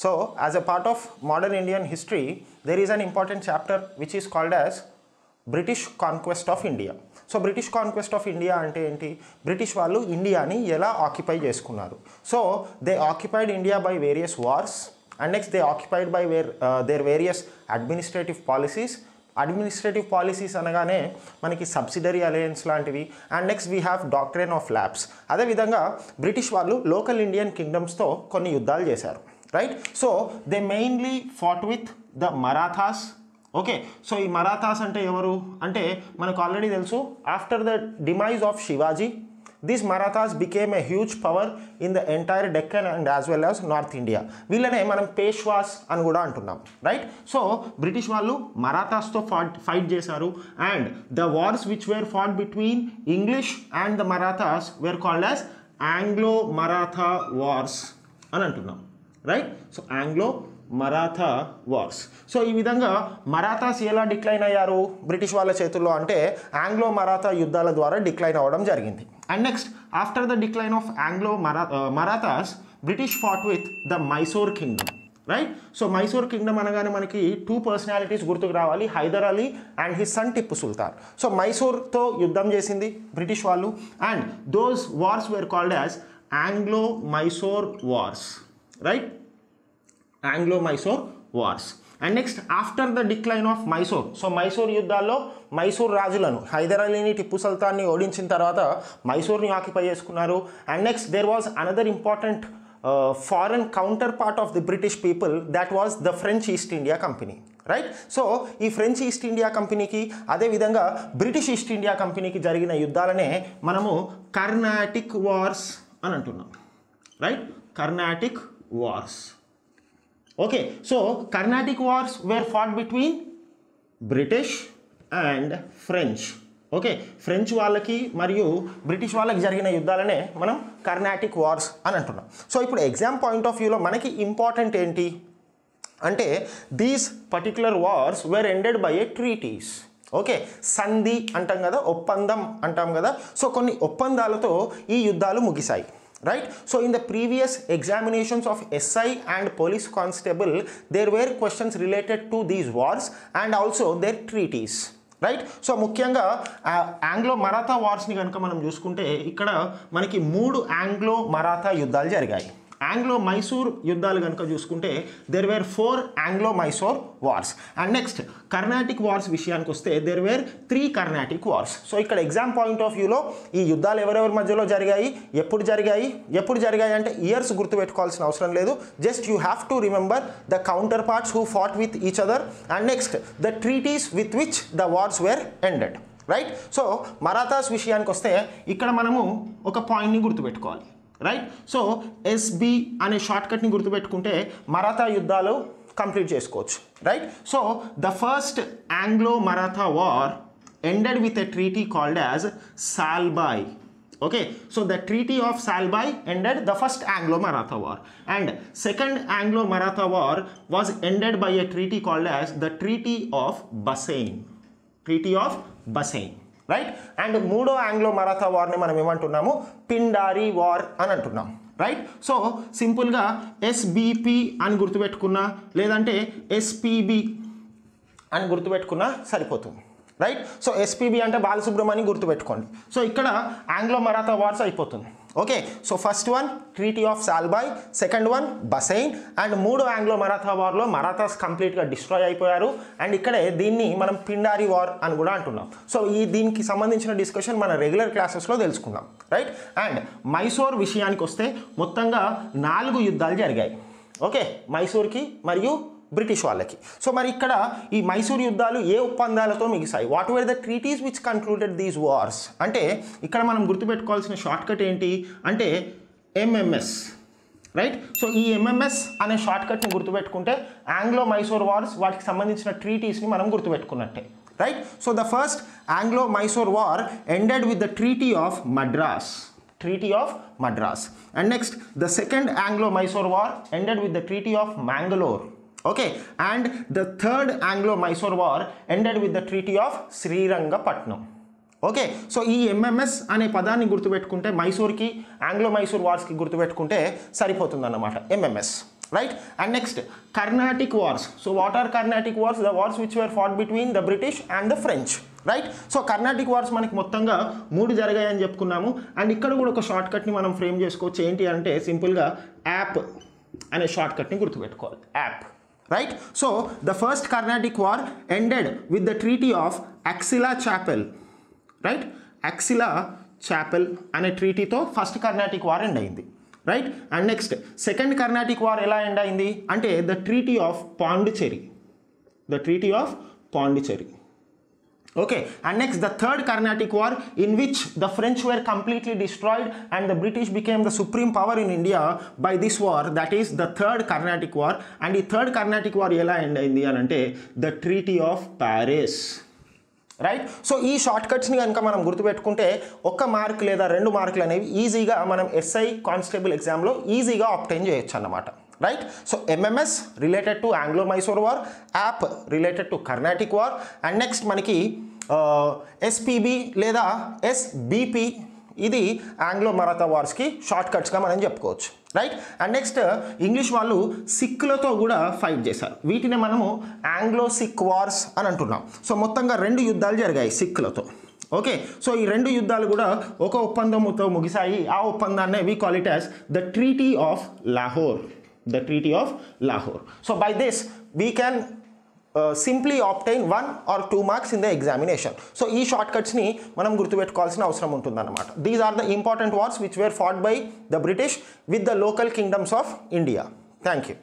So as a part of modern Indian history, there is an important chapter which is called as British Conquest of India. So British conquest of India అంటే ఏంటి? British వాళ్ళు ఇండియాని ఎలా occupy చేసుకున్నారు. So they occupied India by various wars and next they occupied by their various administrative policies. Administrative policies అనగానే మనకి subsidiary alliance లాంటివి and next we have doctrine of labs. అదేవిధంగా బ్రిటిష్ వాళ్ళు లోకల్ ఇండియన్ కింగ్డమ్స్తో కొన్ని యుద్ధాలు చేశారు, right? So they mainly fought with the Marathas. Okay, so ఈ మరాఠాస్ అంటే ఎవరు అంటే మనకు ఆల్రెడీ తెలుసు, after the demise of Shivaji these Marathas became a huge power in the entire Deccan and as well as north India. వీళ్ళనే మనం పేష్వాస్ అని కూడా అంటున్నాం, రైట్? సో బ్రిటిష్ వాళ్ళు మరాఠాస్తో ఫైట్ చేశారు and the wars which were fought between English and the Marathas were called as Anglo Maratha wars అని అంటున్నాం, right? So Anglo Maratha wars. So ఈ విధంగా మరాఠాస్ ఎలా డిక్లైన్ అయ్యారు బ్రిటిష్ వాళ్ళ చేతుల్లో అంటే ఆంగ్లో మరాఠా యుద్ధాల ద్వారా డిక్లైన్ అవ్వడం జరిగింది. And next after the decline of Anglo Marathas British fought with the Mysore Kingdom, right? So Mysore Kingdom అనగానే మనకి టూ పర్సనాలిటీస్ గుర్తుకు రావాలి, Hyder Ali and his son Tipu Sultan. So మైసూర్తో యుద్ధం చేసింది బ్రిటిష్ వాళ్ళు and those wars wear called as Anglo Mysore wars, right? ఆంగ్లో-మైసూర్ wars. And next after the decline of Mysore, so Mysore యుద్ధాల్లో Mysore రాజులను హైదర్ అలీని టిప్పు సుల్తాన్ని ఓడించిన తర్వాత మైసూర్ని ఆక్యుపై చేసుకున్నారు. And next there was another important foreign counterpart of the British people, that was the French East India Company, right? So ఈ French East India కంపెనీకి అదేవిధంగా British east India కంపెనీకి జరిగిన యుద్ధాలనే మనము కర్ణాటిక్ వార్స్ అని అంటున్నాం, right? Carnatic wars. Okay, so Carnatic wars were fought between British and French. Okay, French వాళ్ళకి మరియు బ్రిటిష్ వాళ్ళకి జరిగిన యుద్ధాలనే మనం కర్ణాటిక్ వార్స్ అని అంటున్నాం. సో ఇప్పుడు ఎగ్జామ్ పాయింట్ ఆఫ్ వ్యూలో మనకి ఇంపార్టెంట్ ఏంటి అంటే these particular wars were ended by a treaties. Okay, సంధి అంటాం కదా, ఒప్పందం అంటాం కదా. సో కొన్ని ఒప్పందాలతో ఈ యుద్ధాలు ముగిశాయి, right? So in the previous examinations of SI and police constable there were questions related to these wars and also their treaties, right? So ముఖ్యంగా ఆంగ్లో మరాఠా వార్స్ని కనుక మనం చూసుకుంటే ఇక్కడ మనకి 3 ఆంగ్లో మరాఠా యుద్ధాలు జరిగాయి. ఆంగ్లో మైసూర్ యుద్ధాలు కనుక చూసుకుంటే there were 4 Anglo Mysore wars. And next Carnatic wars విషయానికి వస్తే there were 3 Carnatic wars. So ఇక్కడ ఎగ్జామ్ పాయింట్ ఆఫ్ వ్యూలో ఈ యుద్ధాలు ఎవరెవరి మధ్యలో జరిగాయి, ఎప్పుడు జరిగాయి అంటే ఇయర్స్ గుర్తుపెట్టుకోవాల్సిన అవసరం లేదు. Just you have to remember the counterparts who fought with each other and next the treaties with which the wars were ended, right? So Marathas విషయానికి వస్తే ఇక్కడ మనము ఒక పాయింట్ని గుర్తుపెట్టుకోవాలి, రైట్? సో ఎస్బి అనే షార్ట్కట్ని గుర్తుపెట్టుకుంటే మరాఠా యుద్ధాలు కంప్లీట్ చేసుకోవచ్చు, right? So the first Anglo Maratha war ended with a treaty called as Salbai. Okay, so the Treaty of Salbai ended the first Anglo-Maratha War and second Anglo-Maratha War was ended by a treaty called as the Treaty of Bassein. Treaty of Bassein, right? And మూడో Anglo Maratha వార్ని మనం ఏమంటున్నాము Pindari war అని అంటున్నాం, right? So సింపుల్గా ఎస్బిపి అని గుర్తుపెట్టుకున్నా లేదంటే SPB అని గుర్తుపెట్టుకున్నా సరిపోతుంది, right? So SPB అంటే బాలసుబ్రహ్మణ్యం గుర్తుపెట్టుకోండి. సో ఇక్కడ ఆంగ్లో మరాఠా వార్స్ అయిపోతుంది. Okay, so first one treaty of Salbai, second one Bassein and మూడో ఆంగ్లో మరాఠా వార్లో మరాఠాస్ కంప్లీట్గా డిస్ట్రాయ్ అయిపోయారు అండ్ ఇక్కడే దీన్ని మనం పిండారి వార్ అని కూడా అంటున్నాం. సో దీనికి సంబంధించిన డిస్కషన్ మన రెగ్యులర్ క్లాసెస్లో తెలుసుకుందాం, రైట్? అండ్ మైసూర్ విషయానికి వస్తే మొత్తంగా 4 యుద్ధాలు జరిగాయి, ఓకే, మైసూర్కి మరియు బ్రిటిష్ వాళ్ళకి. సో మరి ఇక్కడ ఈ మైసూర్ యుద్ధాలు ఏ ఒప్పందాలతో మిగిసాయి, what were the treaties which concluded these wars అంటే ఇక్కడ మనం గుర్తుపెట్టుకోవాల్సిన షార్ట్కట్ ఏంటి అంటే ఎంఎంఎస్, రైట్? సో ఈ ఎంఎంఎస్ అనే షార్ట్కట్ని గుర్తుపెట్టుకుంటే ఆంగ్లో మైసూర్ వార్స్ వాటికి సంబంధించిన ట్రీటీస్ని మనం గుర్తుపెట్టుకున్నట్టే, right? So the first Anglo Mysore war ended with the treaty of Madras. Treaty of Madras. And next the second Anglo-Mysore war ended with the Treaty of Mangalore. Okay, and the third Anglo-Mysore war ended with the Treaty of Srirangapatnam. Okay, so ఈ MMS అనే పదాన్ని గుర్తుపెట్టుకుంటే మైసూర్కి Anglo Mysore వార్స్కి గుర్తుపెట్టుకుంటే సరిపోతుంది అన్నమాట MMS. right? And next, Carnatic wars. So what are Carnatic wars? The wars which were fought between the British and the French, right? So Carnatic wars మనకి మొత్తంగా 3 జరిగాయని చెప్పుకున్నాము. అండ్ ఇక్కడ కూడా ఒక షార్ట్ కట్ని మనం ఫ్రేమ్ చేసుకోవచ్చు. ఏంటి అంటే సింపుల్గా యాప్ అనే షార్ట్ కట్ని గుర్తుపెట్టుకోవాలి, app, right? So the first Carnatic war ended with the treaty of Axilla-Chapel, right? Axilla-Chapel అనే ట్రీటీతో ఫస్ట్ కర్ణాటిక్ వార్ ఎండ్ అయింది, right? And next second Carnatic war ఎలా ఎండ్ అయింది అంటే the treaty of Pondicherry, okay? And next, the third Carnatic war, in which the French were completely destroyed and the British became the supreme power in India by this war, that is the third Carnatic war. And the third Carnatic war ఎలా end అయింది అని అంటే the Treaty of Paris, right? So ఈ short కట్స్ని కనుక మనం గుర్తుపెట్టుకుంటే 1 mark లేదా 2 మార్కులు అనేవి ఈజీగా మనం ఎస్ఐ కానిస్టేబుల్ ఎగ్జామ్లో ఈజీగా ఆబ్టైన్ చేయొచ్చు అన్నమాట, right? So MMS related to Anglo Mysore war, app related to Carnatic war, and next మనకి ఎస్పీబీ లేదా ఎస్బీపీ, ఇది ఆంగ్లో మరాఠా వార్స్కి షార్ట్ కట్స్గా మనం చెప్పుకోవచ్చు, రైట్? అండ్ నెక్స్ట్ ఇంగ్లీష్ వాళ్ళు సిక్కులతో కూడా ఫైట్ చేశారు. వీటిని మనము ఆంగ్లో సిక్ వార్స్ అని అంటున్నాం. సో మొత్తంగా 2 యుద్ధాలు జరిగాయి సిక్కులతో, ఓకే? సో ఈ 2 యుద్ధాలు కూడా ఒక ఒప్పందంతో ముగిశాయి. ఆ ఒప్పందాన్నే we call it as the treaty of Lahore, So by this we can simply obtain 1 or 2 marks in the examination. So ee shortcuts ni manam gurtupetukovalsina avasaram untundannamata. These are the important wars which were fought by the British with the local kingdoms of India. Thank you.